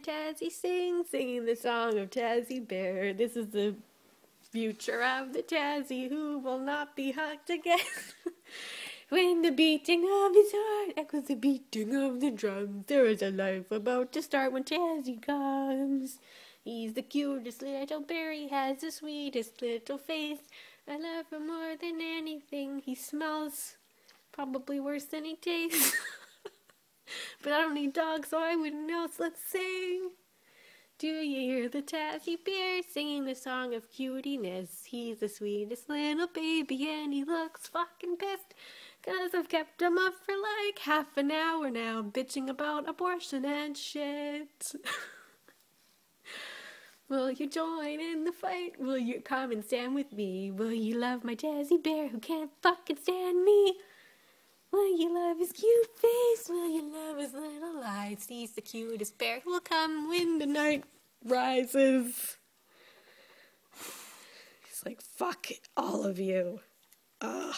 Tazzy singing the song of Tazzy Bear. This is the future of the Tazzy who will not be hugged again. When the beating of his heart echoes the beating of the drums, there is a life about to start when Tazzy comes. He's the cutest little bear, he has the sweetest little face. I love him more than anything. He smells probably worse than he tastes. But I don't need dogs, so I wouldn't know, so let's sing. Do you hear the Tazzy Bear singing the song of cutiness? He's the sweetest little baby and he looks fucking pissed, 'cause I've kept him up for like half an hour now, bitching about abortion and shit. Will you join in the fight? Will you come and stand with me? Will you love my Tazzy Bear who can't fucking stand me? Will you love his cute face? Will you love his little eyes? He's the cutest bear who will come when the night rises. He's like, fuck all of you. Ugh.